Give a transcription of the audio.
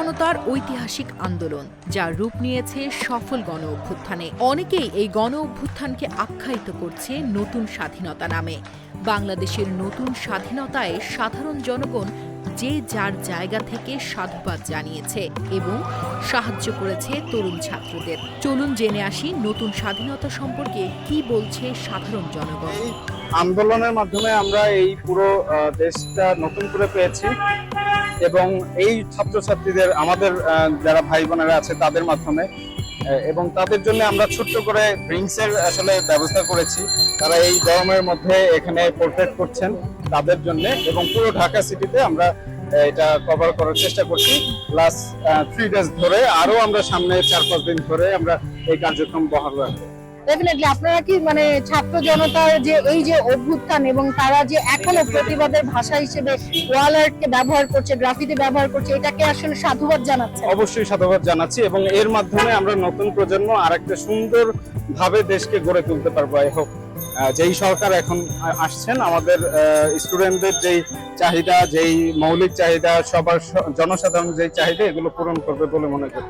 জনতার ঐতিহাসিক আন্দোলন, যার রূপ নিয়েছে সফল গণ অভ্যুত্থানে। অনেকেই এই গণ অভ্যুত্থানকে আখ্যায়িত করছে নতুন স্বাধীনতা নামে। বাংলাদেশের নতুন স্বাধীনতায় সাধারণ জনগণ যে যার জায়গা থেকে সাধুবাদ জানিয়েছে এবং সাহায্য করেছে তরুণ ছাত্রদের। চলুন জেনে আসি নতুন স্বাধীনতা সম্পর্কে কি বলছে সাধারণ জনগণ। আন্দোলনের মাধ্যমে আমরা এই পুরো দেশটা নতুন করে পেয়েছি এবং এই ছাত্রছাত্রীদের আমাদের যারা ভাই বোনেরা আছে তাদের মাধ্যমে এবং তাদের জন্য আমরা ছোট্ট করে ড্রিঙ্কসের আসলে ব্যবস্থা করেছি। তারা এই গরমের মধ্যে এখানে প্রোটেক্ট করছেন তাদের জন্য এবং পুরো ঢাকা সিটিতে আমরা এটা কভার করার চেষ্টা করছি। লাস্ট 3 ডেজ ধরে আরো আমরা সামনে 4-5 দিন ধরে আমরা এই কার্যক্রম বহাল রাখবো। ডেফিনেটলি আপনারা কি ছাত্র জনতার যে এই যে অভ্যুত্থান এবং তারা যে এখনো প্রতিবাদের ভাষা হিসেবে ওয়াল আর্টকে ব্যবহার করছে, গ্রাফিতি ব্যবহার করছে, এটাকে আসলে সাধুবাদ জানাচ্ছে? অবশ্যই সাধুবাদ জানাচ্ছি এবং এর মাধ্যমে আমরা নতুন প্রজন্ম আরেকটা সুন্দর ভাবে দেশকে গড়ে তুলতে পারবো। আই হোপ যেই সরকার এখন আসছেন আমাদের স্টুডেন্টদের যেই চাহিদা, যেই মৌলিক চাহিদা, সবার জনসাধারণ যেই চাহিদা, এগুলো পূরণ করবে বলে মনে করি।